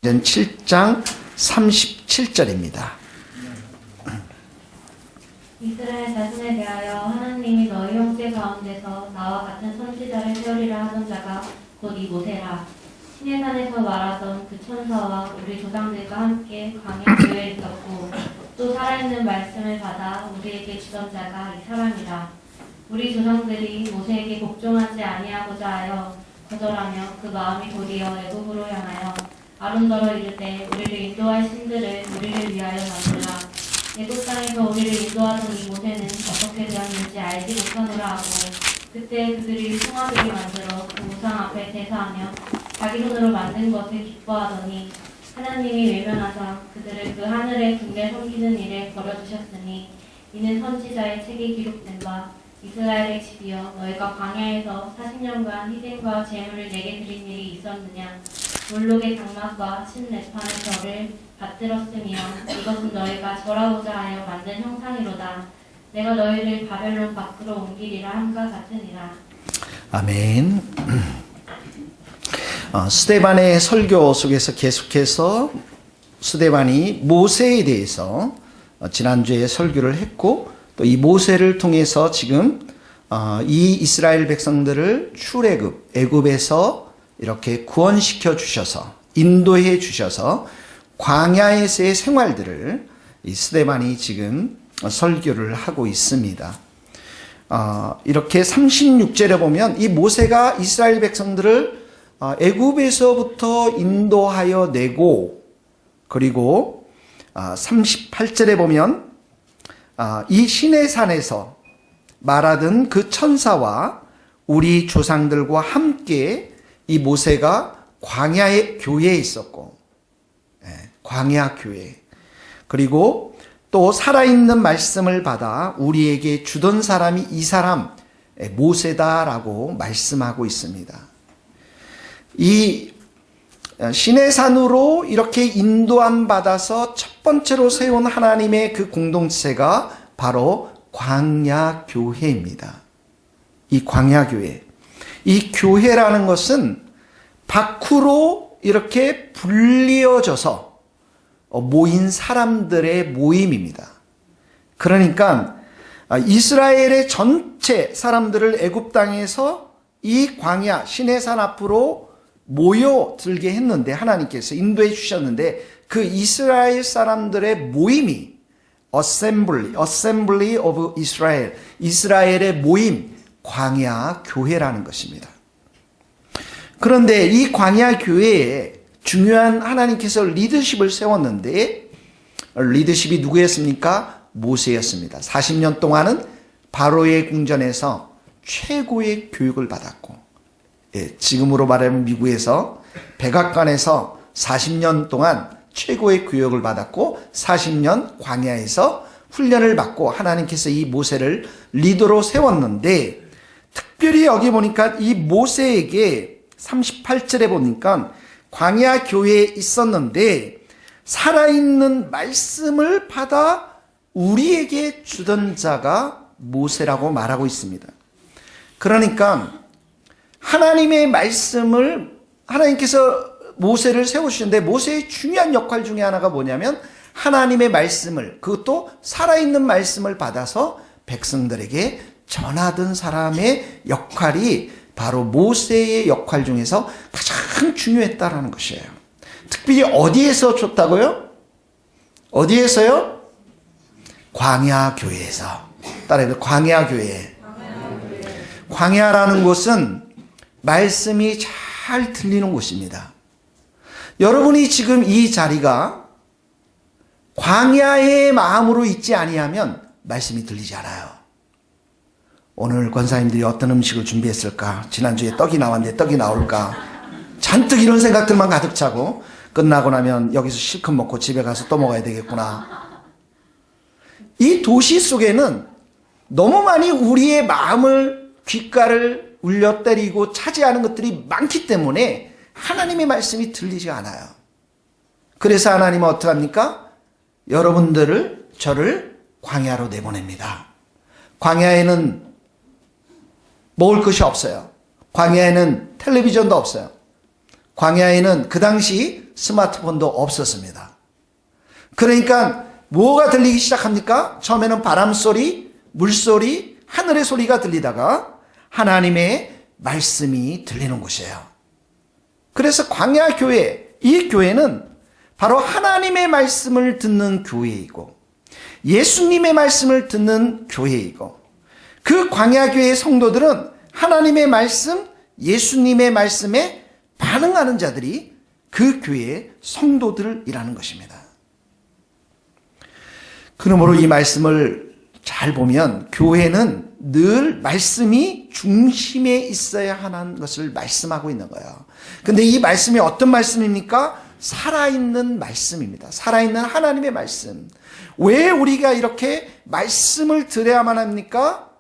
7장 37절입니다. 이스라엘 자손에 대하여 하나님이 너희 형제 가운데서 나와 같은 선지자를 세우리라 하던 자가 곧 이 모세라. 시내산에서 말하던 그 천사와 우리 조상들과 함께 광야교회에 있었고 또 살아있는 말씀을 받아 우리에게 주던 자가 이 사람이라. 우리 조상들이 모세에게 복종하지 아니하고자 하여 거절하며 그 마음이 도리어 애굽으로 향하여 아론더러 이르되 우리를 인도할 신들을 우리를 위하여 만들라. 애굽 땅에서 우리를 인도하던 이 모세는 어떻게 되었는지 알지 못하노라 하고 그때 그들이 송아지를 만들어 그 우상 앞에 제사하며 자기 손으로 만든 것을 기뻐하더니 하나님이 외면하사 그들을 그 하늘의 등대 섬기는 일에 버려두셨으니 이는 선지자의 책에 기록된 바 이스라엘의 집이여 너희가 광야에서 40년간 희생과 제물을 내게 드린 일이 있었느냐. 몰록의 장막과 신레판의 절을 받들었으며 이것은 너희가 절하고자 하여 만든 형상이로다. 내가 너희를 바벨론 밖으로 옮기리라 함과 같으니라. 아멘. 스데반의 설교 속에서 계속해서 스데반이 모세에 대해서 지난주에 설교를 했고 또 이 모세를 통해서 지금 이 이스라엘 백성들을 출애굽, 애굽에서 이렇게 구원시켜 주셔서 인도해 주셔서 광야에서의 생활들을 이 스데반이 지금 설교를 하고 있습니다. 이렇게 36절에 보면 이 모세가 이스라엘 백성들을 애굽에서부터 인도하여 내고 그리고 38절에 보면 이 시내산에서 말하던 그 천사와 우리 조상들과 함께 이 모세가 광야의 교회에 있었고 광야 교회 그리고 또 살아있는 말씀을 받아 우리에게 주던 사람이 이 사람 모세다라고 말씀하고 있습니다. 이 시내산으로 이렇게 인도함 받아서 첫 번째로 세운 하나님의 그 공동체가 바로 광야교회입니다. 이 광야교회. 이 교회라는 것은 밖으로 이렇게 불리어져서 모인 사람들의 모임입니다. 그러니까 이스라엘의 전체 사람들을 애굽 땅에서 이 광야 시내산 앞으로 모여들게 했는데 하나님께서 인도해 주셨는데 그 이스라엘 사람들의 모임이 Assembly of Israel, 이스라엘의 모임, 광야 교회라는 것입니다. 그런데 이 광야 교회에 중요한 하나님께서 리더십을 세웠는데 리더십이 누구였습니까? 모세였습니다. 40년 동안은 바로의 궁전에서 최고의 교육을 받았고 지금으로 말하면 미국에서 백악관에서 40년 동안 최고의 교육을 받았고 40년 광야에서 훈련을 받고 하나님께서 이 모세를 리더로 세웠는데 특별히 여기 보니까 이 모세에게 38절에 보니까 광야 교회에 있었는데 살아있는 말씀을 받아 우리에게 주던 자가 모세라고 말하고 있습니다. 그러니까 하나님의 말씀을 하나님께서 모세를 세우시는데 모세의 중요한 역할 중에 하나가 뭐냐면 하나님의 말씀을 그것도 살아있는 말씀을 받아서 백성들에게 전하던 사람의 역할이 바로 모세의 역할 중에서 가장 중요했다라는 것이에요. 특별히 어디에서 줬다고요? 어디에서요? 광야교회에서. 따라해서 광야교회. 광야라는 곳은 말씀이 잘 들리는 곳입니다. 여러분이 지금 이 자리가 광야의 마음으로 있지 아니하면 말씀이 들리지 않아요. 오늘 권사님들이 어떤 음식을 준비했을까? 지난주에 떡이 나왔는데 떡이 나올까? 잔뜩 이런 생각들만 가득 차고 끝나고 나면 여기서 실컷 먹고 집에 가서 또 먹어야 되겠구나. 이 도시 속에는 너무 많이 우리의 마음을 귓가를 울려 때리고 차지하는 것들이 많기 때문에 하나님의 말씀이 들리지 않아요. 그래서 하나님은 어떻게 합니까? 여러분들을 저를 광야로 내보냅니다. 광야에는 먹을 것이 없어요. 광야에는 텔레비전도 없어요. 광야에는 그 당시 스마트폰도 없었습니다. 그러니까 뭐가 들리기 시작합니까? 처음에는 바람소리, 물소리, 하늘의 소리가 들리다가 하나님의 말씀이 들리는 곳이에요. 그래서 광야 교회, 이 교회는 바로 하나님의 말씀을 듣는 교회이고 예수님의 말씀을 듣는 교회이고 그 광야 교회의 성도들은 하나님의 말씀, 예수님의 말씀에 반응하는 자들이 그 교회의 성도들이라는 것입니다. 그러므로 이 말씀을 잘 보면 교회는 늘 말씀이 중심에 있어야 하는 것을 말씀하고 있는 거예요. 근데 이 말씀이 어떤 말씀입니까? 살아있는 말씀입니다. 살아있는 하나님의 말씀. 왜 우리가 이렇게 말씀을 들어야만 합니까?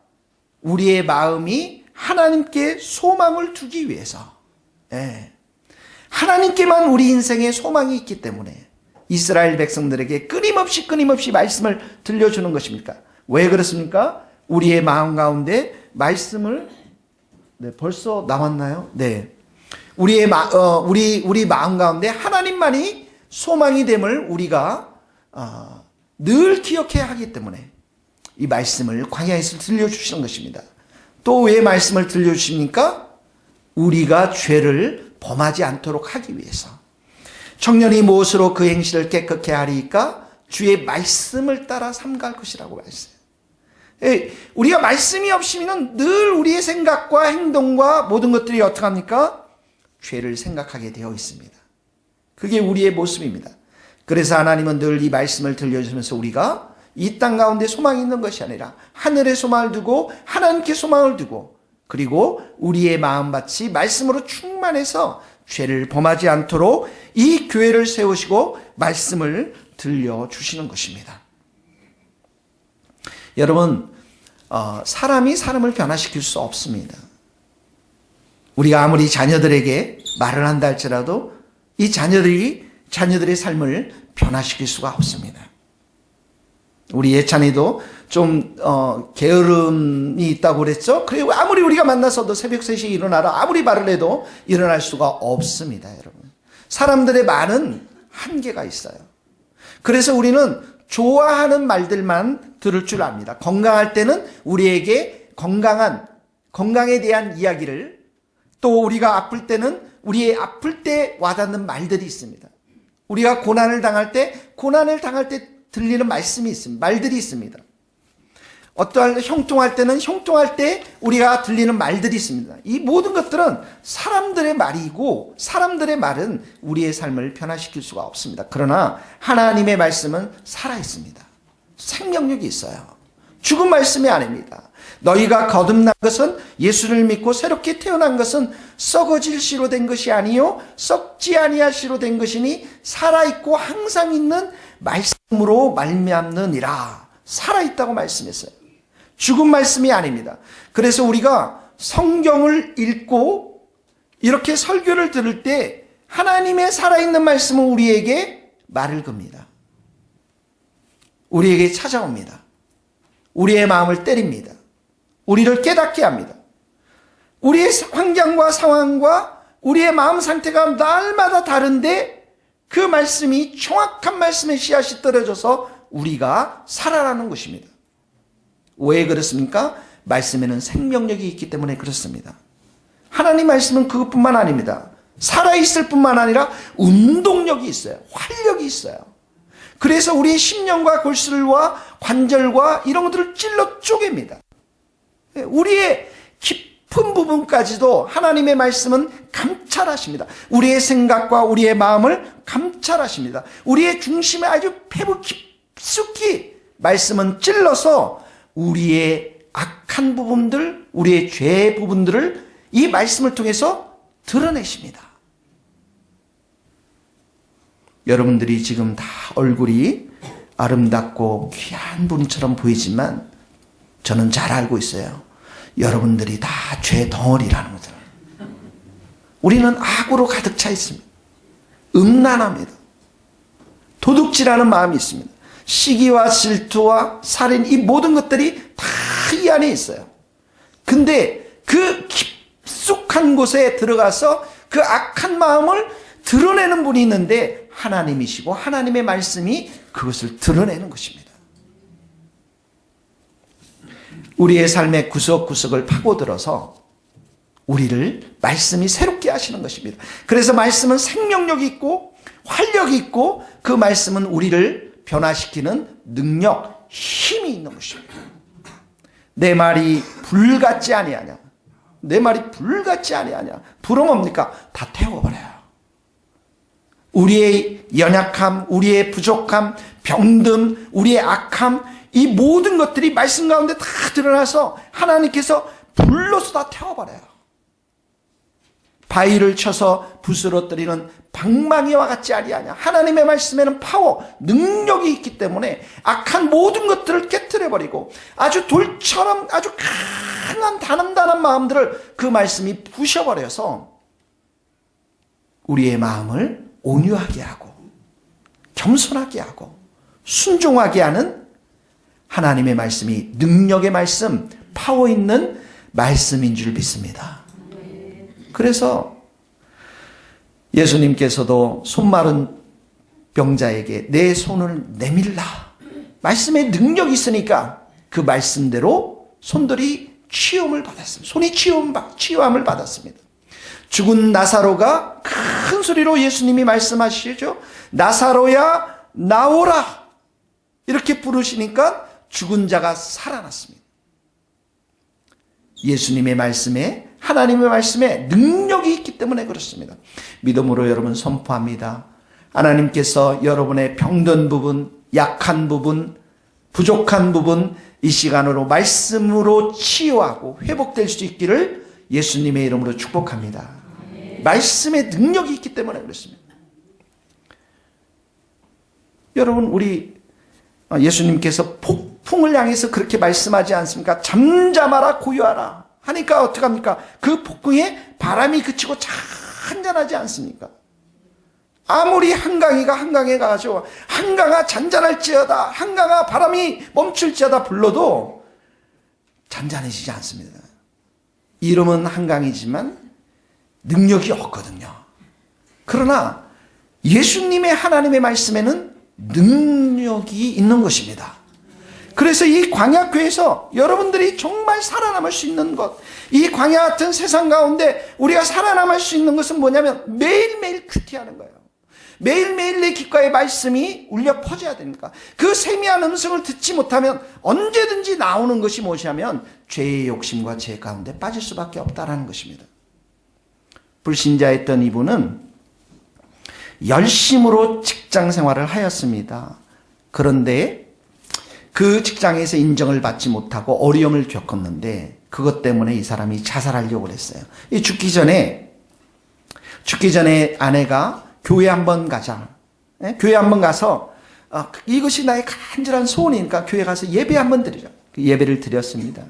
우리의 마음이 하나님께 소망을 두기 위해서. 예. 하나님께만 우리 인생에 소망이 있기 때문에 이스라엘 백성들에게 끊임없이 말씀을 들려주는 것입니까? 왜 그렇습니까? 우리의 마음 가운데 말씀을 벌써 나왔나요? 네. 우리 마음 가운데 하나님만이 소망이 됨을 우리가 늘 기억해야 하기 때문에 이 말씀을 광야에서 들려주시는 것입니다. 또 왜 말씀을 들려주십니까? 우리가 죄를 범하지 않도록 하기 위해서. 청년이 무엇으로 그 행실을 깨끗게 하리까? 주의 말씀을 따라 삼갈 것이라고 말했어요. 우리가 말씀이 없으면 늘 우리의 생각과 행동과 모든 것들이 어떻게 합니까? 죄를 생각하게 되어 있습니다. 그게 우리의 모습입니다. 그래서 하나님은 늘 이 말씀을 들려주면서 우리가 이 땅 가운데 소망이 있는 것이 아니라 하늘에 소망을 두고 하나님께 소망을 두고 그리고 우리의 마음밭이 말씀으로 충만해서 죄를 범하지 않도록 이 교회를 세우시고 말씀을 들려주시는 것입니다. 여러분, 사람이 사람을 변화시킬 수 없습니다. 우리가 아무리 자녀들에게 말을 한다 할지라도 이 자녀들의 삶을 변화시킬 수가 없습니다. 우리 예찬이도 좀 게으름이 있다고 그랬죠. 그리고 아무리 우리가 만나서도 새벽 3시에 일어나라 아무리 말을 해도 일어날 수가 없습니다. 여러분, 사람들의 말은 한계가 있어요. 그래서 우리는 좋아하는 말들만 들을 줄 압니다. 건강할 때는 우리에게 건강에 대한 이야기를, 또 우리가 아플 때는 우리의 아플 때 와닿는 말들이 있습니다. 우리가 고난을 당할 때 들리는 말씀이 있습니다. 말들이 있습니다. 어떠한 형통할 때는 형통할 때 우리가 들리는 말들이 있습니다. 이 모든 것들은 사람들의 말이고 사람들의 말은 우리의 삶을 변화시킬 수가 없습니다. 그러나 하나님의 말씀은 살아있습니다. 생명력이 있어요. 죽은 말씀이 아닙니다. 너희가 거듭난 것은 예수를 믿고 새롭게 태어난 것은 썩어질 씨로 된 것이 아니요 썩지 아니할 씨로 된 것이니 살아있고 항상 있는 말씀으로 말미암느니라. 살아있다고 말씀했어요. 죽은 말씀이 아닙니다. 그래서 우리가 성경을 읽고 이렇게 설교를 들을 때 하나님의 살아있는 말씀은 우리에게 말을 겁니다. 우리에게 찾아옵니다. 우리의 마음을 때립니다. 우리를 깨닫게 합니다. 우리의 환경과 상황과 우리의 마음 상태가 날마다 다른데 그 말씀이 정확한 말씀의 씨앗이 떨어져서 우리가 살아나는 것입니다. 왜 그렇습니까? 말씀에는 생명력이 있기 때문에 그렇습니다. 하나님 말씀은 그것뿐만 아닙니다. 살아있을 뿐만 아니라 운동력이 있어요. 활력이 있어요. 그래서 우리의 심령과 골수와 관절과 이런 것들을 찔러 쪼갭니다. 우리의 깊은 부분까지도 하나님의 말씀은 감찰하십니다. 우리의 생각과 우리의 마음을 감찰하십니다. 우리의 중심에 아주 배부 깊숙이 말씀은 찔러서 우리의 악한 부분들, 우리의 죄의 부분들을 이 말씀을 통해서 드러내십니다. 여러분들이 지금 다 얼굴이 아름답고 귀한 분처럼 보이지만 저는 잘 알고 있어요. 여러분들이 다 죄 덩어리라는 것을. 우리는 악으로 가득 차 있습니다. 음란합니다. 도둑질하는 마음이 있습니다. 시기와 질투와 살인, 이 모든 것들이 다 이 안에 있어요. 근데 그 깊숙한 곳에 들어가서 그 악한 마음을 드러내는 분이 있는데 하나님이시고 하나님의 말씀이 그것을 드러내는 것입니다. 우리의 삶의 구석구석을 파고들어서 우리를 말씀이 새롭게 하시는 것입니다. 그래서 말씀은 생명력이 있고 활력이 있고 그 말씀은 우리를 변화시키는 능력, 힘이 있는 것입니다. 내 말이 불같지 아니하냐? 내 말이 불같지 아니하냐? 불은 뭡니까? 다 태워버려요. 우리의 연약함, 우리의 부족함, 병듦, 우리의 악함, 이 모든 것들이 말씀 가운데 다 드러나서 하나님께서 불로서 다 태워버려요. 바위를 쳐서 부스러뜨리는 방망이와 같지 아니하냐. 하나님의 말씀에는 파워, 능력이 있기 때문에 악한 모든 것들을 깨트려버리고 아주 돌처럼 아주 강한 단단한 마음들을 그 말씀이 부셔버려서 우리의 마음을 온유하게 하고 겸손하게 하고 순종하게 하는 하나님의 말씀이 능력의 말씀, 파워 있는 말씀인 줄 믿습니다. 그래서 예수님께서도 손 마른 병자에게 내 손을 내밀라. 말씀에 능력이 있으니까 그 말씀대로 손들이 치유함을 받았습니다. 손이 치유함을 받았습니다. 죽은 나사로가 큰 소리로 예수님이 말씀하시죠. 나사로야 나오라. 이렇게 부르시니까 죽은 자가 살아났습니다. 예수님의 말씀에 하나님의 말씀에 능력이 있기 때문에 그렇습니다. 믿음으로 여러분 선포합니다. 하나님께서 여러분의 병든 부분, 약한 부분, 부족한 부분 이 시간으로 말씀으로 치유하고 회복될 수 있기를 예수님의 이름으로 축복합니다. 말씀의 능력이 있기 때문에 그렇습니다. 여러분 우리 예수님께서 폭풍을 향해서 그렇게 말씀하지 않습니까? 잠잠하라 고요하라 하니까 어떡합니까? 그 폭풍에 바람이 그치고 잔잔하지 않습니까? 아무리 한강에 가가지고 한강아 잔잔할지어다, 한강아 바람이 멈출지어다 불러도 잔잔해지지 않습니다. 이름은 한강이지만 능력이 없거든요. 그러나 예수님의 하나님의 말씀에는 능력이 있는 것입니다. 그래서 이 광야교회에서 여러분들이 정말 살아남을 수 있는 것, 이 광야 같은 세상 가운데 우리가 살아남을 수 있는 것은 뭐냐면 매일매일 큐티하는 거예요. 매일매일 내 귓가에 말씀이 울려 퍼져야 됩니까? 그 세미한 음성을 듣지 못하면 언제든지 나오는 것이 무엇이냐면 죄의 욕심과 죄 가운데 빠질 수밖에 없다라는 것입니다. 불신자였던 이분은 열심으로 직장 생활을 하였습니다. 그런데 그 직장에서 인정을 받지 못하고 어려움을 겪었는데 그것 때문에 이 사람이 자살하려고 했어요. 죽기 전에 아내가 교회 한번 가자. 교회 한번 가서 이것이 나의 간절한 소원이니까 교회 가서 예배 한번 드리자. 예배를 드렸습니다.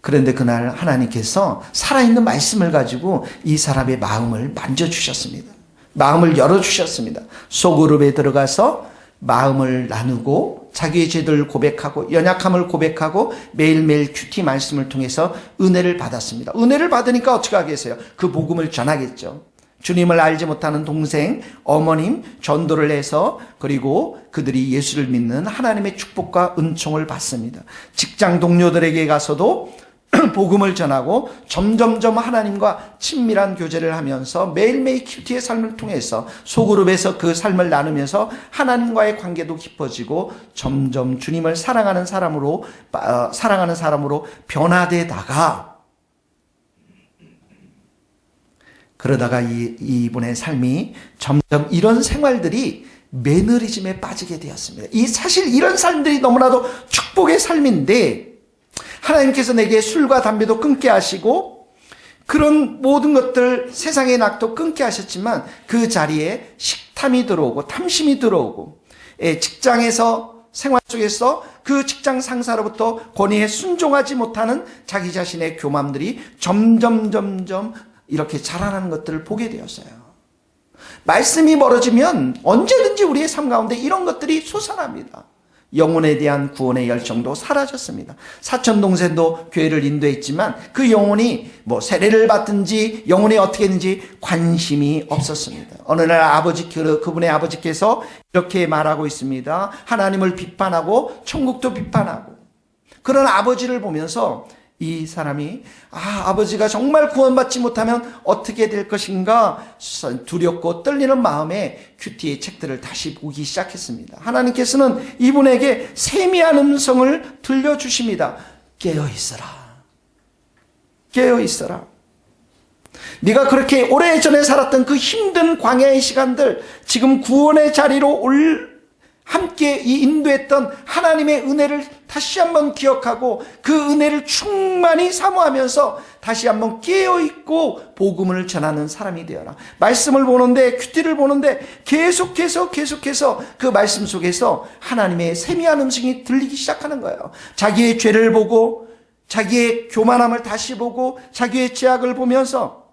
그런데 그날 하나님께서 살아있는 말씀을 가지고 이 사람의 마음을 만져주셨습니다. 마음을 열어주셨습니다. 소그룹에 들어가서 마음을 나누고 자기의 죄들을 고백하고 연약함을 고백하고 매일매일 큐티 말씀을 통해서 은혜를 받았습니다. 은혜를 받으니까 어떻게 하겠어요? 그 복음을 전하겠죠. 주님을 알지 못하는 동생, 어머님 전도를 해서 그리고 그들이 예수를 믿는 하나님의 축복과 은총을 받습니다. 직장 동료들에게 가서도 복음을 전하고 점점점 하나님과 친밀한 교제를 하면서 매일매일 큐티의 삶을 통해서 소그룹에서 그 삶을 나누면서 하나님과의 관계도 깊어지고 점점 주님을 사랑하는 사람으로 변화되다가 그러다가 이분의 삶이 점점 이런 생활들이 매너리즘에 빠지게 되었습니다. 사실 이런 삶들이 너무나도 축복의 삶인데 하나님께서 내게 술과 담배도 끊게 하시고 그런 모든 것들 세상의 낙도 끊게 하셨지만 그 자리에 식탐이 들어오고 탐심이 들어오고 직장에서 생활 속에서 그 직장 상사로부터 권위에 순종하지 못하는 자기 자신의 교맘들이 점점 이렇게 자라나는 것들을 보게 되었어요. 말씀이 멀어지면 언제든지 우리의 삶 가운데 이런 것들이 솟아납니다. 영혼에 대한 구원의 열정도 사라졌습니다. 사촌동생도 교회를 인도했지만 그 영혼이 뭐 세례를 받든지 영혼이 어떻게 했는지 관심이 없었습니다. 어느 날 그분의 아버지께서 이렇게 말하고 있습니다. 하나님을 비판하고 천국도 비판하고. 그런 아버지를 보면서 이 사람이 아버지가 정말 구원받지 못하면 어떻게 될 것인가 두렵고 떨리는 마음에 큐티의 책들을 다시 보기 시작했습니다. 하나님께서는 이분에게 세미한 음성을 들려주십니다. 깨어있어라. 깨어있어라. 네가 그렇게 오래전에 살았던 그 힘든 광야의 시간들, 지금 구원의 자리로 함께 인도했던 하나님의 은혜를 다시 한번 기억하고 그 은혜를 충만히 사모하면서 다시 한번 깨어있고 복음을 전하는 사람이 되어라. 말씀을 보는데, 큐티를 보는데 계속해서 그 말씀 속에서 하나님의 세미한 음성이 들리기 시작하는 거예요. 자기의 죄를 보고 자기의 교만함을 다시 보고 자기의 죄악을 보면서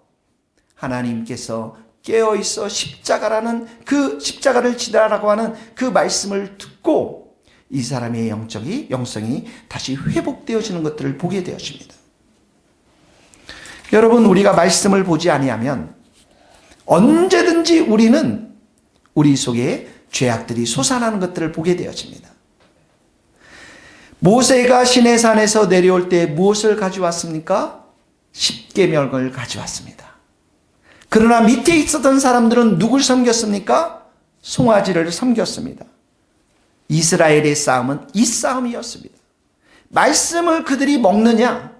하나님께서 깨어있어 십자가라는 그 십자가를 지다라고 하는 그 말씀을 듣고 이 사람의 영성이 다시 회복되어지는 것들을 보게 되어집니다. 여러분, 우리가 말씀을 보지 아니하면 언제든지 우리는 우리 속에 죄악들이 솟아나는 것들을 보게 되어집니다. 모세가 시내산에서 내려올 때 무엇을 가져왔습니까? 십계명을 가져왔습니다. 그러나 밑에 있었던 사람들은 누굴 섬겼습니까? 송아지를 섬겼습니다. 이스라엘의 싸움은 이 싸움이었습니다. 말씀을 그들이 먹느냐,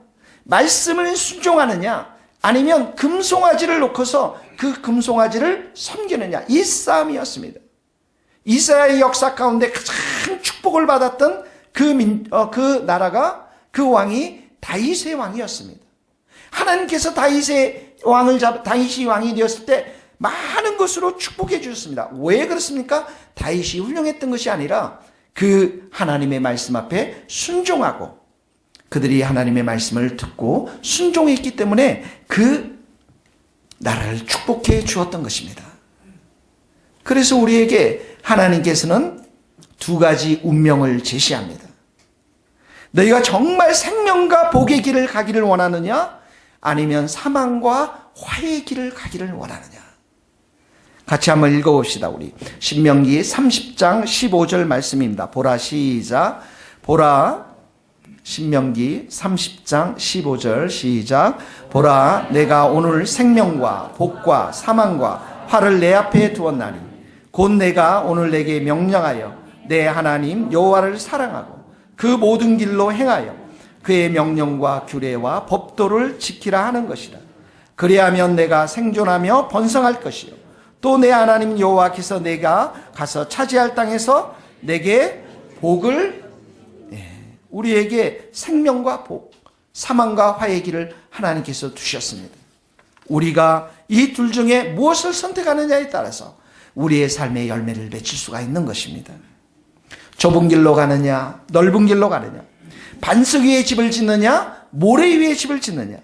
말씀을 순종하느냐, 아니면 금송아지를 놓고서 그 금송아지를 섬기느냐, 이 싸움이었습니다. 이스라엘 역사 가운데 가장 축복을 받았던 그 나라가, 그 왕이 다윗의 왕이었습니다. 하나님께서 다윗이 왕이 되었을 때 많은 것으로 축복해 주셨습니다. 왜 그렇습니까? 다윗이 훌륭했던 것이 아니라 그 하나님의 말씀 앞에 순종하고 그들이 하나님의 말씀을 듣고 순종했기 때문에 그 나라를 축복해 주었던 것입니다. 그래서 우리에게 하나님께서는 두 가지 운명을 제시합니다. 너희가 정말 생명과 복의 길을 가기를 원하느냐? 아니면 사망과 화해의 길을 가기를 원하느냐? 같이 한번 읽어봅시다. 우리 신명기 30장 15절 말씀입니다. 보라, 시작. 보라, 신명기 30장 15절 시작. 보라, 내가 오늘 생명과 복과 사망과 화를 내 앞에 두었나니 곧 내가 오늘 내게 명령하여 내 하나님 여호와를 사랑하고 그 모든 길로 행하여 그의 명령과 규례와 법도를 지키라 하는 것이다. 그리하면 내가 생존하며 번성할 것이요 또 내 하나님 여호와께서 내가 가서 차지할 땅에서 내게 복을, 우리에게 생명과 복, 사망과 화해의 길을 하나님께서 두셨습니다. 우리가 이 둘 중에 무엇을 선택하느냐에 따라서 우리의 삶의 열매를 맺힐 수가 있는 것입니다. 좁은 길로 가느냐, 넓은 길로 가느냐, 반석 위에 집을 짓느냐, 모래 위에 집을 짓느냐,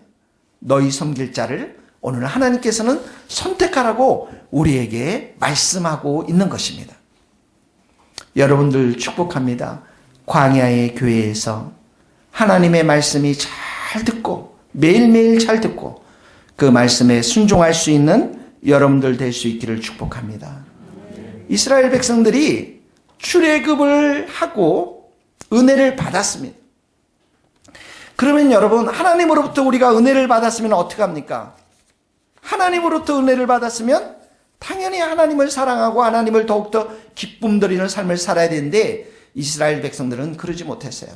너희 섬길 자를 오늘 하나님께서는 선택하라고 우리에게 말씀하고 있는 것입니다. 여러분들 축복합니다. 광야의 교회에서 하나님의 말씀이 잘 듣고 매일매일 잘 듣고 그 말씀에 순종할 수 있는 여러분들 될 수 있기를 축복합니다. 이스라엘 백성들이 출애굽을 하고 은혜를 받았습니다. 그러면 여러분, 하나님으로부터 우리가 은혜를 받았으면 어떻게 합니까? 하나님으로부터 은혜를 받았으면 당연히 하나님을 사랑하고 하나님을 더욱더 기쁨 드리는 삶을 살아야 되는데 이스라엘 백성들은 그러지 못했어요.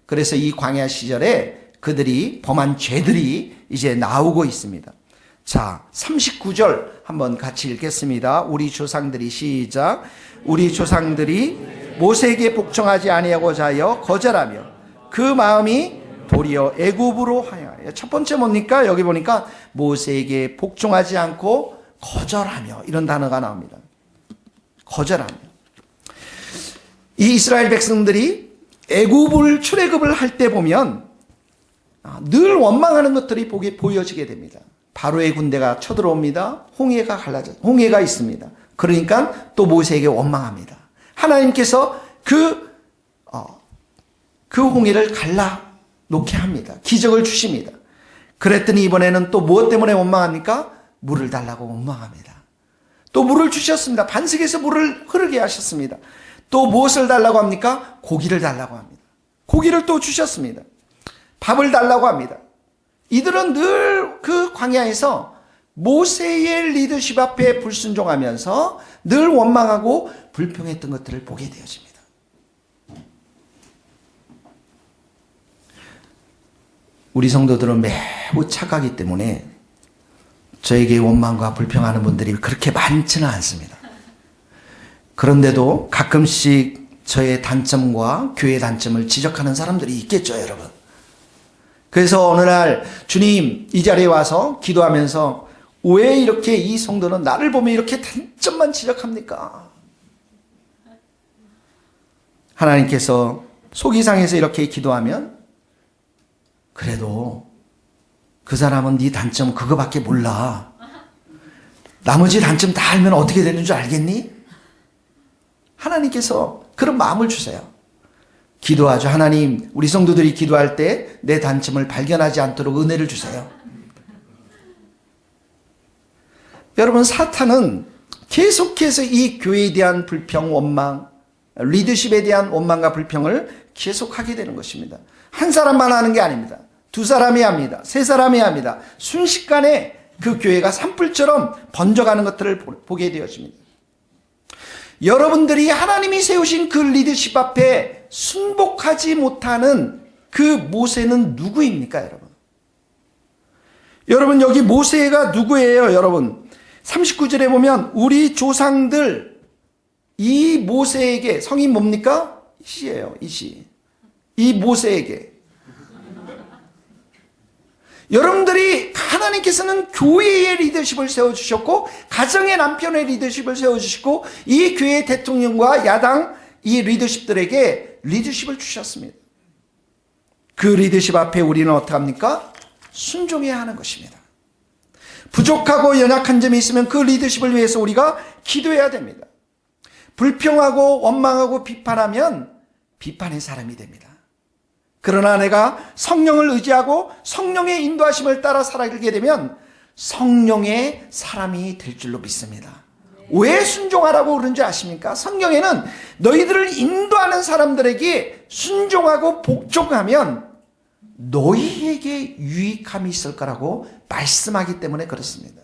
그래서 이 광야 시절에 그들이 범한 죄들이 이제 나오고 있습니다. 자, 39절 한번 같이 읽겠습니다. 우리 조상들이, 시작. 우리 조상들이 모세에게 복종하지 아니하고자 하여 거절하며 그 마음이 도리어 애굽으로 향하여. 첫 번째 뭡니까? 여기 보니까 모세에게 복종하지 않고 거절하며, 이런 단어가 나옵니다. 거절하며. 이 이스라엘 백성들이 출애굽을 할 때 보면 늘 원망하는 것들이 보여지게 됩니다. 바로의 군대가 쳐들어옵니다. 홍해가 있습니다. 그러니까 또 모세에게 원망합니다. 하나님께서 그 그 홍해를 갈라 놓게 합니다. 기적을 주십니다. 그랬더니 이번에는 또 무엇 때문에 원망합니까? 물을 달라고 원망합니다. 또 물을 주셨습니다. 반석에서 물을 흐르게 하셨습니다. 또 무엇을 달라고 합니까? 고기를 달라고 합니다. 고기를 또 주셨습니다. 밥을 달라고 합니다. 이들은 늘 그 광야에서 모세의 리더십 앞에 불순종하면서 늘 원망하고 불평했던 것들을 보게 되어집니다. 우리 성도들은 매우 착하기 때문에 저에게 원망과 불평하는 분들이 그렇게 많지는 않습니다. 그런데도 가끔씩 저의 단점과 교회의 단점을 지적하는 사람들이 있겠죠, 여러분. 그래서 어느 날 주님 이 자리에 와서 기도하면서 왜 이렇게 이 성도는 나를 보면 이렇게 단점만 지적합니까? 하나님께서 속이 상해서 이렇게 기도하면 그래도 그 사람은 네 단점 그거밖에 몰라. 나머지 단점 다 알면 어떻게 되는 줄 알겠니? 하나님께서 그런 마음을 주세요. 기도하죠. 하나님, 우리 성도들이 기도할 때 내 단점을 발견하지 않도록 은혜를 주세요. 여러분, 사탄은 계속해서 이 교회에 대한 불평, 원망, 리더십에 대한 원망과 불평을 계속하게 되는 것입니다. 한 사람만 하는 게 아닙니다. 두 사람이 합니다. 세 사람이 합니다. 순식간에 그 교회가 산불처럼 번져가는 것들을 보게 되어집니다. 여러분들이 하나님이 세우신 그 리더십 앞에 순복하지 못하는 그 모세는 누구입니까, 여러분? 여러분, 여기 모세가 누구예요, 여러분? 39절에 보면 우리 조상들 이 모세에게, 성이 뭡니까? 이시예요, 이시. 이 모세에게. 여러분들이 하나님께서는 교회의 리더십을 세워주셨고 가정의 남편의 리더십을 세워주시고 이 교회 대통령과 야당 이 리더십들에게 리더십을 주셨습니다. 그 리더십 앞에 우리는 어떻게 합니까? 순종해야 하는 것입니다. 부족하고 연약한 점이 있으면 그 리더십을 위해서 우리가 기도해야 됩니다. 불평하고 원망하고 비판하면 비판의 사람이 됩니다. 그러나 내가 성령을 의지하고 성령의 인도하심을 따라 살아가게 되면 성령의 사람이 될 줄로 믿습니다. 왜 순종하라고 그런지 아십니까? 성경에는 너희들을 인도하는 사람들에게 순종하고 복종하면 너희에게 유익함이 있을 거라고 말씀하기 때문에 그렇습니다.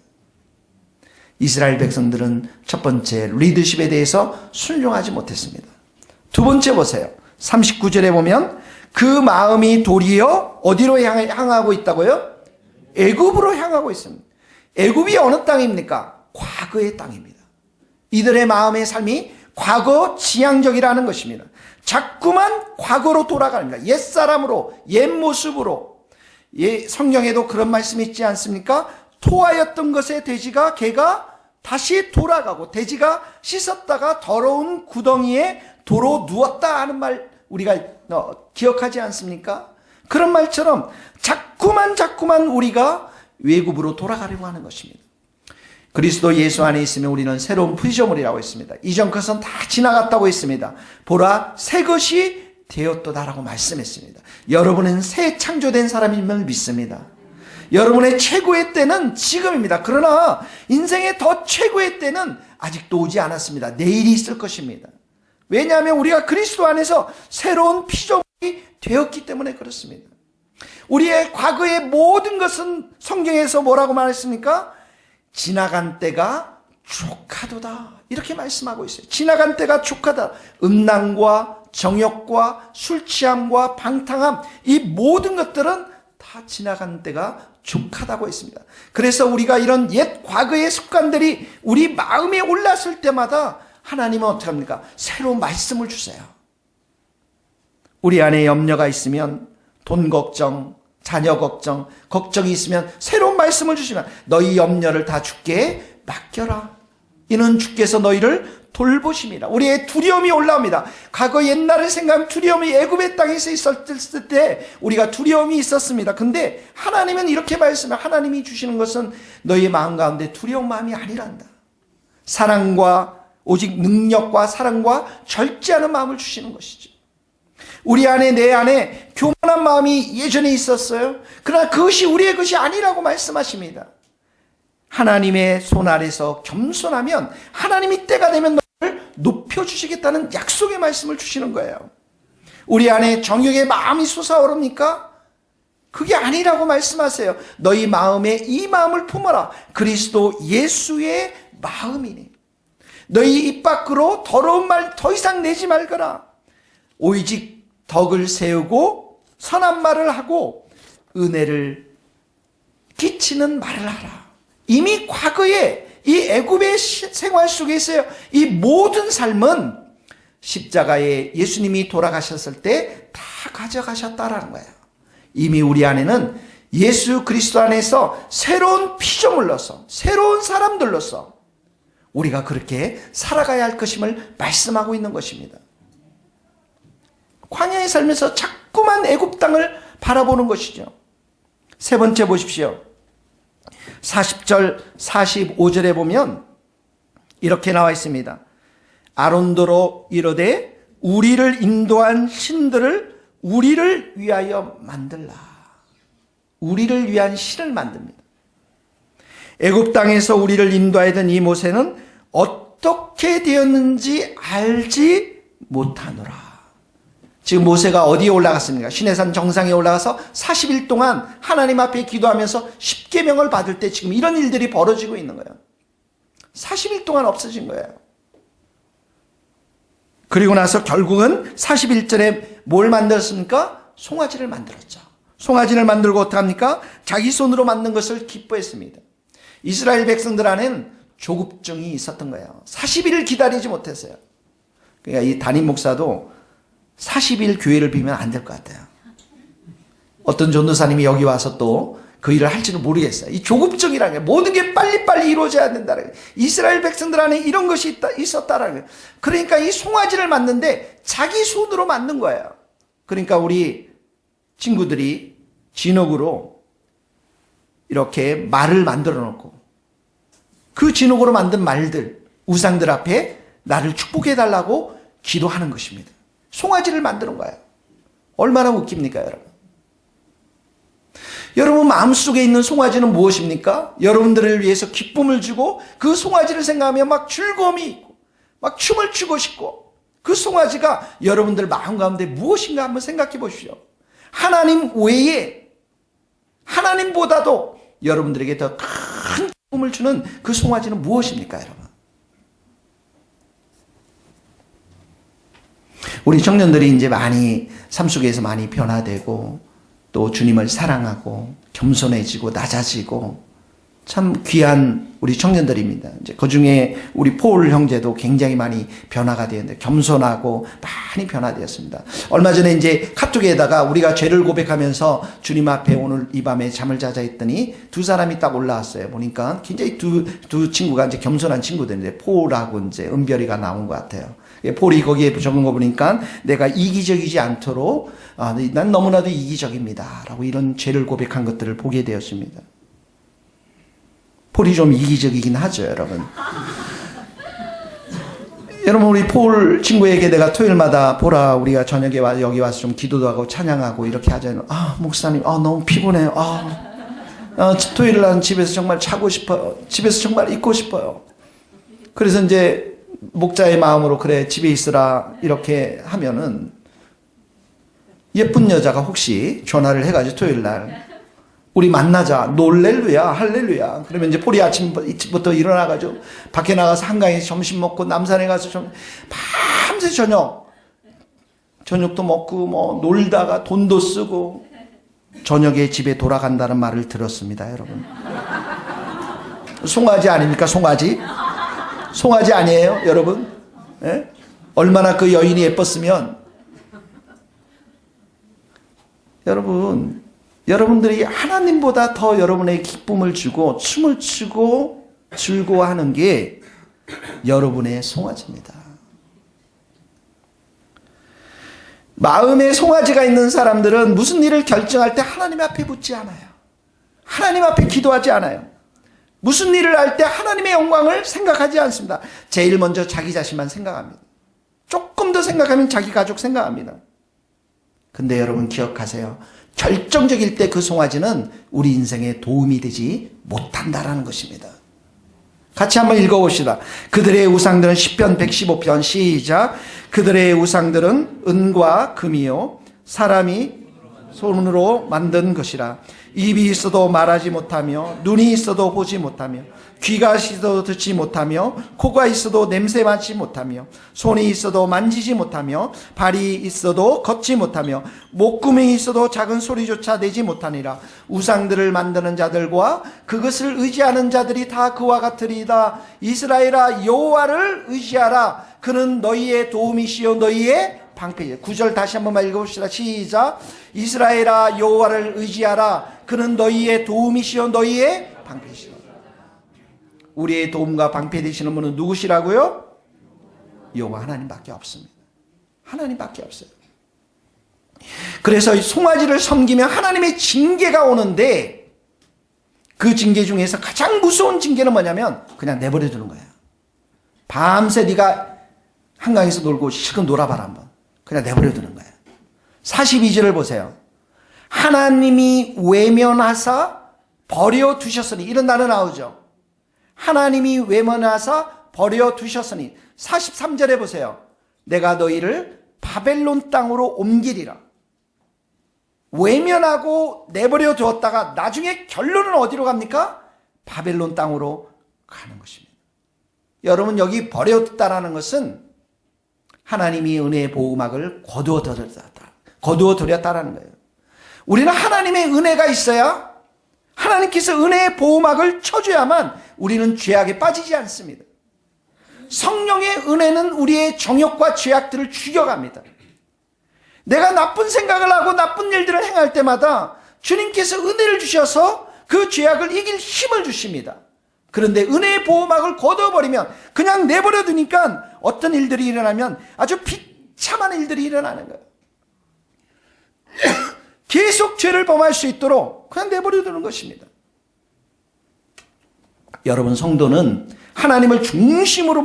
이스라엘 백성들은 첫 번째 리더십에 대해서 순종하지 못했습니다. 두 번째 보세요. 39절에 보면 그 마음이 도리어 어디로 향하고 있다고요? 애굽으로 향하고 있습니다. 애굽이 어느 땅입니까? 과거의 땅입니다. 이들의 마음의 삶이 과거 지향적이라는 것입니다. 자꾸만 과거로 돌아갑니다. 옛사람으로, 옛 모습으로. 성경에도 그런 말씀이 있지 않습니까? 토하였던 것에 돼지가 개가 다시 돌아가고 돼지가 씻었다가 더러운 구덩이에 도로 누웠다 하는 말 우리가 기억하지 않습니까? 그런 말처럼 자꾸만 우리가 외국으로 돌아가려고 하는 것입니다. 그리스도 예수 안에 있으면 우리는 새로운 피조물이라고 했습니다. 이전 것은 다 지나갔다고 했습니다. 보라, 새 것이 되었도다라고 말씀했습니다. 여러분은 새 창조된 사람임을 믿습니다. 여러분의 최고의 때는 지금입니다. 그러나 인생의 더 최고의 때는 아직도 오지 않았습니다. 내일이 있을 것입니다. 왜냐하면 우리가 그리스도 안에서 새로운 피조물이 되었기 때문에 그렇습니다. 우리의 과거의 모든 것은 성경에서 뭐라고 말했습니까? 지나간 때가 족하도다 이렇게 말씀하고 있어요. 지나간 때가 족하다. 음란과 정욕과 술취함과 방탕함 이 모든 것들은 다 지나간 때가 족하다고 했습니다. 그래서 우리가 이런 옛 과거의 습관들이 우리 마음에 올랐을 때마다 하나님은 어떻게 합니까? 새로운 말씀을 주세요. 우리 안에 염려가 있으면 돈 걱정, 자녀 걱정, 걱정이 있으면 새로운 말씀을 주시면 너희 염려를 다 주께 맡겨라. 이는 주께서 너희를 돌보심이라. 우리의 두려움이 올라옵니다. 과거 옛날을 생각하면 두려움이 애굽의 땅에서 있었을 때 우리가 두려움이 있었습니다. 근데 하나님은 이렇게 말씀해. 하나님이 주시는 것은 너희의 마음 가운데 두려운 마음이 아니란다. 사랑과 오직 능력과 사랑과 절제하는 마음을 주시는 것이죠. 우리 안에, 내 안에 교만한 마음이 예전에 있었어요. 그러나 그것이 우리의 것이 아니라고 말씀하십니다. 하나님의 손 아래서 겸손하면 하나님이 때가 되면 너를 높여주시겠다는 약속의 말씀을 주시는 거예요. 우리 안에 정욕의 마음이 솟아오릅니까? 그게 아니라고 말씀하세요. 너희 마음에 이 마음을 품어라. 그리스도 예수의 마음이니. 너희 입 밖으로 더러운 말 더 이상 내지 말거라. 오직 덕을 세우고 선한 말을 하고 은혜를 끼치는 말을 하라. 이미 과거에 이 애굽의 생활 속에 있어요. 이 모든 삶은 십자가에 예수님이 돌아가셨을 때 다 가져가셨다라는 거예요. 이미 우리 안에는 예수 그리스도 안에서 새로운 피조물로서, 새로운 사람들로서 우리가 그렇게 살아가야 할 것임을 말씀하고 있는 것입니다. 광야에 살면서 자꾸만 애굽 땅을 바라보는 것이죠. 세 번째 보십시오. 40절 45절에 보면 이렇게 나와 있습니다. 아론도로 이르되 우리를 인도한 신들을 우리를 위하여 만들라. 우리를 위한 신을 만듭니다. 애굽 땅에서 우리를 인도하던 이 모세는 어떻게 되었는지 알지 못하노라. 지금 모세가 어디에 올라갔습니까? 시내산 정상에 올라가서 40일 동안 하나님 앞에 기도하면서 십계명을 받을 때 지금 이런 일들이 벌어지고 있는 거예요. 40일 동안 없어진 거예요. 그리고 나서 결국은 41절에 뭘 만들었습니까? 송아지를 만들었죠. 송아지를 만들고 어떡합니까? 자기 손으로 만든 것을 기뻐했습니다. 이스라엘 백성들 안에는 조급증이 있었던 거예요. 40일을 기다리지 못했어요. 그러니까 이 담임 목사도 40일 교회를 비면 안 될 것 같아요. 어떤 전도사님이 여기 와서 또 그 일을 할지는 모르겠어요. 이 조급증이라는 게 모든 게 빨리빨리 이루어져야 된다는 거예요. 이스라엘 백성들 안에 이런 것이 있었다라는 거예요. 그러니까 이 송아지를 만드는데 자기 손으로 만든 거예요. 그러니까 우리 친구들이 진흙으로 이렇게 말을 만들어 놓고 그 진흙으로 만든 말들, 우상들 앞에 나를 축복해달라고 기도하는 것입니다. 송아지를 만드는 거예요. 얼마나 웃깁니까, 여러분? 여러분 마음속에 있는 송아지는 무엇입니까? 여러분들을 위해서 기쁨을 주고 그 송아지를 생각하면 막 즐거움이 있고 막 춤을 추고 싶고 그 송아지가 여러분들 마음 가운데 무엇인가 한번 생각해 보십시오. 하나님 외에 하나님보다도 여러분들에게 더 큰 기쁨을 주는 그 송아지는 무엇입니까, 여러분? 우리 청년들이 이제 많이 삶 속에서 많이 변화되고 또 주님을 사랑하고 겸손해지고 낮아지고 참 귀한 우리 청년들입니다. 이제 그 중에 우리 폴 형제도 굉장히 많이 변화가 되었는데 겸손하고 많이 변화되었습니다. 얼마 전에 이제 카톡에다가 우리가 죄를 고백하면서 주님 앞에 오늘 이 밤에 잠을 자자 했더니 두 사람이 딱 올라왔어요. 보니까 굉장히 두 친구가 이제 겸손한 친구들인데 폴하고 이제 은별이가 나온 것 같아요. 폴이 거기에 적은 거 보니까 내가 이기적이지 않도록 난 너무나도 이기적입니다. 라고 이런 죄를 고백한 것들을 보게 되었습니다. 폴이 좀 이기적이긴 하죠, 여러분. 여러분, 우리 폴 친구에게 내가 토요일마다 폴아, 우리가 저녁에 여기 와서 좀 기도도 하고 찬양하고 이렇게 하잖아요. 목사님, 너무 피곤해요. 토요일 날 집에서 정말 자고 싶어요. 집에서 정말 있고 싶어요. 그래서 이제 목자의 마음으로 그래 집에 있으라 이렇게 하면은 예쁜 여자가 혹시 전화를 해가지고 토요일날 우리 만나자 놀렐루야 할렐루야 그러면 이제 폴이 아침부터 일어나가지고 밖에 나가서 한강에서 점심 먹고 남산에 가서 좀 밤새 저녁도 먹고 뭐 놀다가 돈도 쓰고 저녁에 집에 돌아간다는 말을 들었습니다. 여러분 송아지 아닙니까? 송아지 아니에요, 여러분? 예? 얼마나 그 여인이 예뻤으면 여러분들이 하나님보다 더 여러분에게 기쁨을 주고 춤을 추고 즐거워하는 게 여러분의 송아지입니다. 마음에 송아지가 있는 사람들은 무슨 일을 결정할 때 하나님 앞에 붙지 않아요. 하나님 앞에 기도하지 않아요. 무슨 일을 할 때 하나님의 영광을 생각하지 않습니다. 제일 먼저 자기 자신만 생각합니다. 조금 더 생각하면 자기 가족 생각합니다. 근데 여러분 기억하세요. 결정적일 때 그 송아지는 우리 인생에 도움이 되지 못한다라는 것입니다. 같이 한번 읽어봅시다. 그들의 우상들은 시편 115편 시작. 그들의 우상들은 은과 금이요 사람이 손으로 만든 것이라. 입이 있어도 말하지 못하며 눈이 있어도 보지 못하며 귀가 있어도 듣지 못하며 코가 있어도 냄새 맡지 못하며 손이 있어도 만지지 못하며 발이 있어도 걷지 못하며 목구멍이 있어도 작은 소리조차 내지 못하니라. 우상들을 만드는 자들과 그것을 의지하는 자들이 다 그와 같으리이다. 이스라엘아 여호와를 의지하라. 그는 너희의 도움이시요 너희의 방패. 9절 다시 한번만 읽어봅시다. 시작. 이스라엘아 여호와를 의지하라. 그는 너희의 도움이시요 너희의 방패시라. 우리의 도움과 방패 되시는 분은 누구시라고요? 여호와 하나님밖에 없습니다. 하나님밖에 없어요. 그래서 송아지를 섬기면 하나님의 징계가 오는데 그 징계 중에서 가장 무서운 징계는 뭐냐면 그냥 내버려 두는 거예요. 밤새 네가 한강에서 놀고 실컷 놀아봐라 한번. 그냥 내버려 두는 거예요. 42절을 보세요. 하나님이 외면하사 버려두셨으니, 이런 단어 나오죠. 하나님이 외면하사 버려두셨으니. 43절에 보세요. 내가 너희를 바벨론 땅으로 옮기리라. 외면하고 내버려 두었다가 나중에 결론은 어디로 갑니까? 바벨론 땅으로 가는 것입니다. 여러분, 여기 버려뒀다라는 것은 하나님이 은혜의 보호막을 거두어드렸다라는 거예요. 우리는 하나님의 은혜가 있어야, 하나님께서 은혜의 보호막을 쳐줘야만 우리는 죄악에 빠지지 않습니다. 성령의 은혜는 우리의 정욕과 죄악들을 죽여갑니다. 내가 나쁜 생각을 하고 나쁜 일들을 행할 때마다 주님께서 은혜를 주셔서 그 죄악을 이길 힘을 주십니다. 그런데 은혜의 보호막을 거둬버리면, 그냥 내버려 두니까 어떤 일들이 일어나면 아주 비참한 일들이 일어나는 거예요. 계속 죄를 범할 수 있도록 그냥 내버려 두는 것입니다. 여러분, 성도는 하나님을 중심으로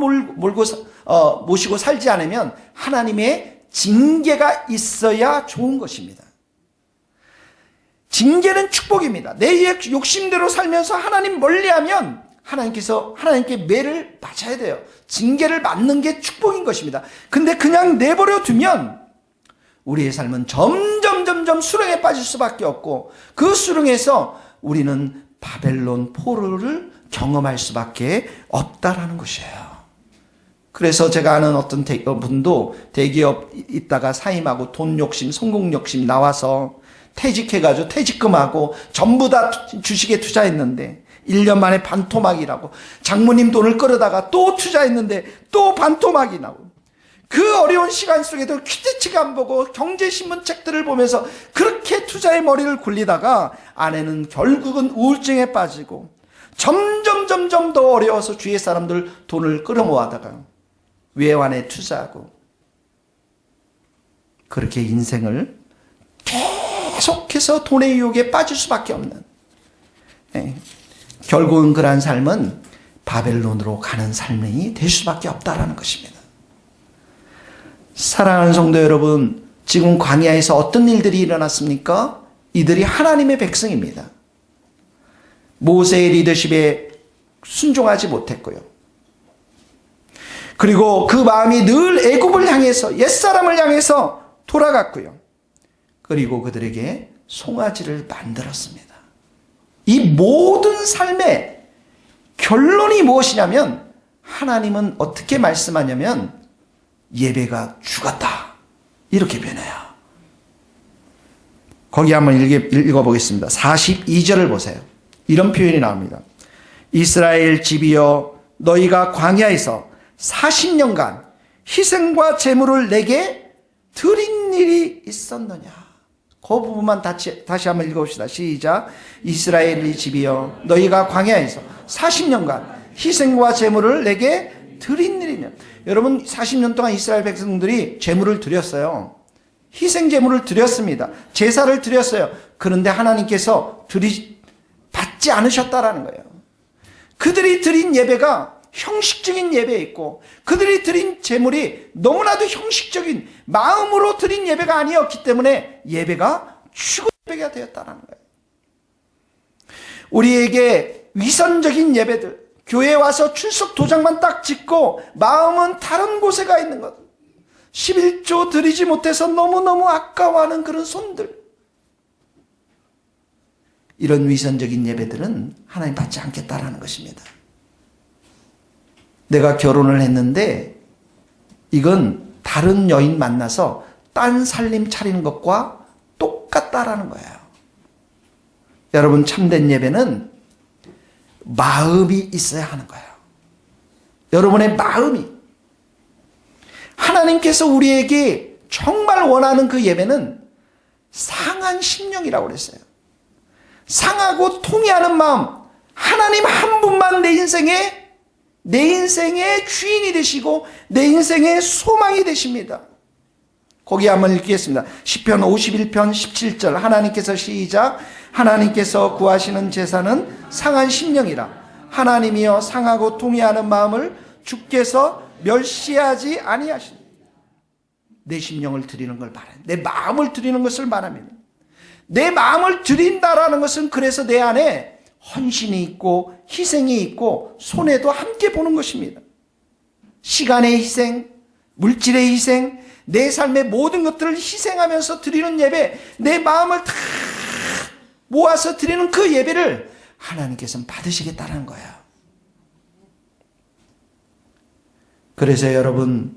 모시고 살지 않으면 하나님의 징계가 있어야 좋은 것입니다. 징계는 축복입니다. 내 욕심대로 살면서 하나님 멀리하면 하나님께 매를 맞아야 돼요. 징계를 맞는 게 축복인 것입니다. 근데 그냥 내버려 두면 우리의 삶은 점점 수렁에 빠질 수밖에 없고, 그 수렁에서 우리는 바벨론 포로를 경험할 수밖에 없다라는 것이에요. 그래서 제가 아는 어떤 분도 대기업 있다가 사임하고 돈 욕심, 성공 욕심 나와서 퇴직해가지고 퇴직금하고 전부 다 주식에 투자했는데 1년 만에 반토막이라고, 장모님 돈을 끌어다가 또 투자했는데 또 반토막이 나고, 그 어려운 시간 속에도 퀴즈책 안 보고 경제신문 책들을 보면서 그렇게 투자의 머리를 굴리다가 아내는 결국은 우울증에 빠지고 점점 더 어려워서 주위의 사람들 돈을 끌어모아다가 외환에 투자하고, 그렇게 인생을 계속해서 돈의 유혹에 빠질 수밖에 없는, 결국은 그러한 삶은 바벨론으로 가는 삶이 될 수밖에 없다라는 것입니다. 사랑하는 성도 여러분, 지금 광야에서 어떤 일들이 일어났습니까? 이들이 하나님의 백성입니다. 모세의 리더십에 순종하지 못했고요. 그리고 그 마음이 늘 애굽을 향해서, 옛사람을 향해서 돌아갔고요. 그리고 그들에게 송아지를 만들었습니다. 이 모든 삶의 결론이 무엇이냐면, 하나님은 어떻게 말씀하냐면 예배가 죽었다, 이렇게 변해요. 거기 한번 읽어보겠습니다. 42절을 보세요. 이런 표현이 나옵니다. 이스라엘 집이여, 너희가 광야에서 40년간 희생과 제물을 내게 드린 일이 있었느냐. 그 부분만 다시 한번 읽어봅시다. 시작. 이스라엘 집이여, 너희가 광야에서 40년간 희생과 제물을 내게 드린 일이냐. 여러분, 40년 동안 이스라엘 백성들이 제물을 드렸어요. 희생 제물을 드렸습니다. 제사를 드렸어요. 그런데 하나님께서 받지 않으셨다라는 거예요. 그들이 드린 예배가 형식적인 예배에 있고 그들이 드린 제물이 너무나도 형식적인 마음으로 드린 예배가 아니었기 때문에 예배가 죽은 예배가 되었다는 거예요. 우리에게 위선적인 예배들, 교회에 와서 출석 도장만 딱 찍고 마음은 다른 곳에 가 있는 것, 11조 드리지 못해서 너무너무 아까워하는 그런 손들, 이런 위선적인 예배들은 하나님 받지 않겠다라는 것입니다. 내가 결혼을 했는데 이건 다른 여인 만나서 딴 살림 차리는 것과 똑같다라는 거예요. 여러분, 참된 예배는 마음이 있어야 하는 거예요. 여러분의 마음이. 하나님께서 우리에게 정말 원하는 그 예배는 상한 심령이라고 그랬어요. 상하고 통해하는 마음. 하나님 한 분만 내 인생의 주인이 되시고 내 인생의 소망이 되십니다. 거기 한번 읽겠습니다. 시편 51편 17절 하나님께서 시작. 하나님께서 구하시는 제사는 상한 심령이라. 하나님이여 상하고 통해하는 마음을 주께서 멸시하지 아니하시니. 내 심령을 드리는 걸 말해요. 내 마음을 드리는 것을 말합니다. 내 마음을 드린다라는 것은 그래서 내 안에 헌신이 있고 희생이 있고 손해도 함께 보는 것입니다. 시간의 희생, 물질의 희생, 내 삶의 모든 것들을 희생하면서 드리는 예배, 내 마음을 다 모아서 드리는 그 예배를 하나님께서는 받으시겠다는 거예요. 그래서 여러분,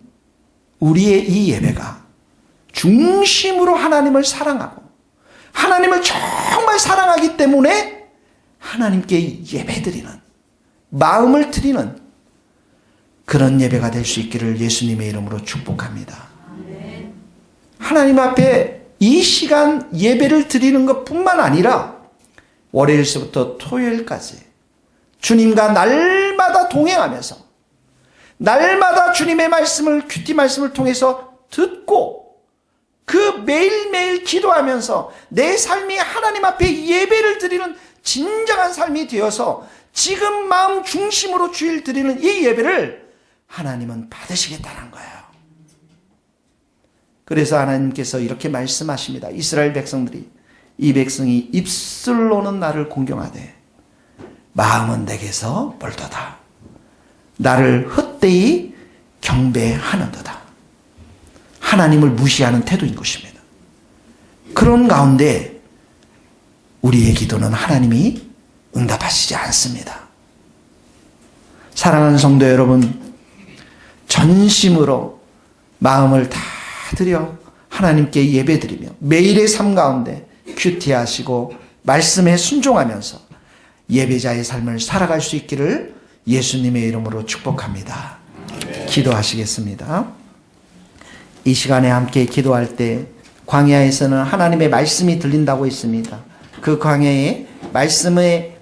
우리의 이 예배가 중심으로 하나님을 사랑하고 하나님을 정말 사랑하기 때문에 하나님께 예배드리는, 마음을 드리는 그런 예배가 될 수 있기를 예수님의 이름으로 축복합니다. 하나님 앞에 이 시간 예배를 드리는 것뿐만 아니라 월요일서부터 토요일까지 주님과 날마다 동행하면서 날마다 주님의 말씀을, 큐티 말씀을 통해서 듣고 그 매일매일 기도하면서 내 삶이 하나님 앞에 예배를 드리는 진정한 삶이 되어서 지금 마음 중심으로 주일 드리는 이 예배를 하나님은 받으시겠다는 거예요. 그래서 하나님께서 이렇게 말씀하십니다. 이스라엘 백성들이, 이 백성이 입술로는 나를 공경하되 마음은 내게서 멀도다. 나를 헛되이 경배하는도다. 하나님을 무시하는 태도인 것입니다. 그런 가운데 우리의 기도는 하나님이 응답하시지 않습니다. 사랑하는 성도 여러분, 전심으로 마음을 다 드려 하나님께 예배드리며 매일의 삶 가운데 큐티하시고 말씀에 순종하면서 예배자의 삶을 살아갈 수 있기를 예수님의 이름으로 축복합니다. 기도하시겠습니다. 이 시간에 함께 기도할 때 광야에서는 하나님의 말씀이 들린다고 했습니다. 그 광야의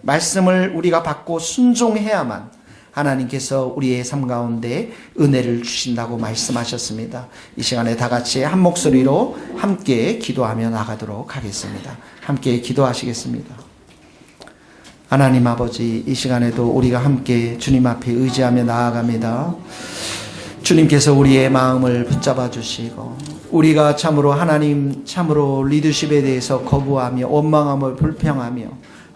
말씀을 우리가 받고 순종해야만 하나님께서 우리의 삶 가운데 은혜를 주신다고 말씀하셨습니다. 이 시간에 다 같이 한 목소리로 함께 기도하며 나가도록 하겠습니다. 함께 기도하시겠습니다. 하나님 아버지, 이 시간에도 우리가 함께 주님 앞에 의지하며 나아갑니다. 주님께서 우리의 마음을 붙잡아 주시고 우리가 참으로 하나님 참으로 리더십에 대해서 거부하며 원망하며 불평하며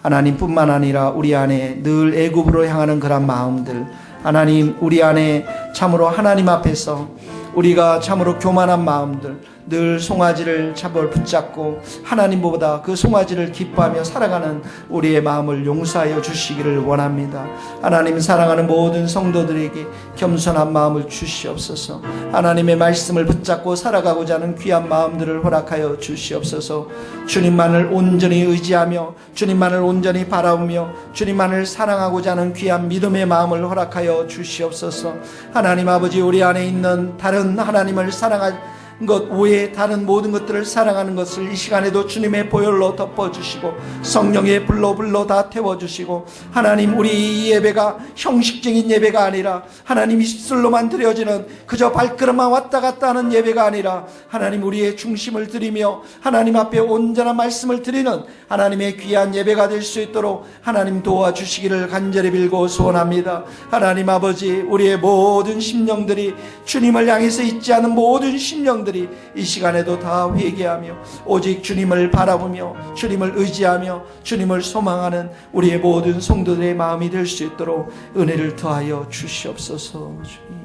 하나님뿐만 아니라 우리 안에 늘 애굽으로 향하는 그런 마음들, 하나님 우리 안에 참으로 하나님 앞에서 우리가 참으로 교만한 마음들, 늘 송아지를 잡을 붙잡고 하나님보다 그 송아지를 기뻐하며 살아가는 우리의 마음을 용서하여 주시기를 원합니다. 하나님 사랑하는 모든 성도들에게 겸손한 마음을 주시옵소서. 하나님의 말씀을 붙잡고 살아가고자 하는 귀한 마음들을 허락하여 주시옵소서. 주님만을 온전히 의지하며 주님만을 온전히 바라보며 주님만을 사랑하고자 하는 귀한 믿음의 마음을 허락하여 주시옵소서. 하나님 아버지, 우리 안에 있는 다른 하나님을 사랑하는 것 외에 다른 모든 것들을 사랑하는 것을 이 시간에도 주님의 보혈로 덮어주시고 성령의 불로 다 태워주시고, 하나님, 우리 이 예배가 형식적인 예배가 아니라 하나님 입술로만 드려지는 그저 발걸음만 왔다 갔다 하는 예배가 아니라 하나님, 우리의 중심을 드리며 하나님 앞에 온전한 말씀을 드리는 하나님의 귀한 예배가 될 수 있도록 하나님 도와주시기를 간절히 빌고 소원합니다. 하나님 아버지, 우리의 모든 심령들이 주님을 향해서 있지 않은 모든 심령들이 이 시간에도 다 회개하며 오직 주님을 바라보며 주님을 의지하며 주님을 소망하는 우리의 모든 성도들의 마음이 될 수 있도록 은혜를 더하여 주시옵소서. 주님,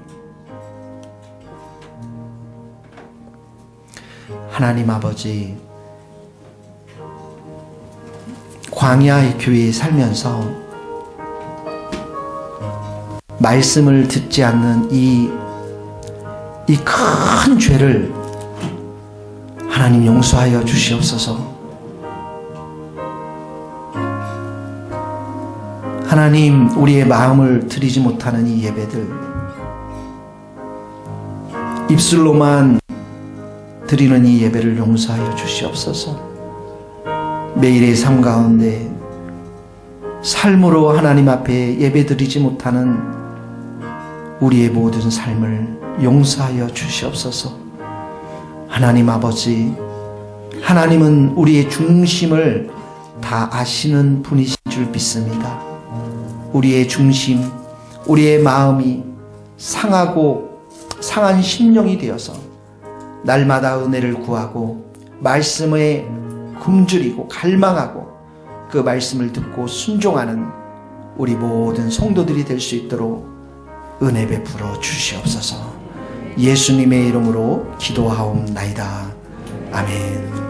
하나님 아버지, 광야의 교회에 살면서 말씀을 듣지 않는 이 큰 죄를 하나님 용서하여 주시옵소서. 하나님, 우리의 마음을 드리지 못하는 이 예배들, 입술로만 드리는 이 예배를 용서하여 주시옵소서. 매일의 삶 가운데 삶으로 하나님 앞에 예배 드리지 못하는 우리의 모든 삶을 용서하여 주시옵소서. 하나님 아버지, 하나님은 우리의 중심을 다 아시는 분이신 줄 믿습니다. 우리의 중심, 우리의 마음이 상한 심령이 되어서 날마다 은혜를 구하고 말씀에 굶주리고 갈망하고 그 말씀을 듣고 순종하는 우리 모든 성도들이 될 수 있도록 은혜 베풀어 주시옵소서. 예수님의 이름으로 기도하옵나이다. 아멘.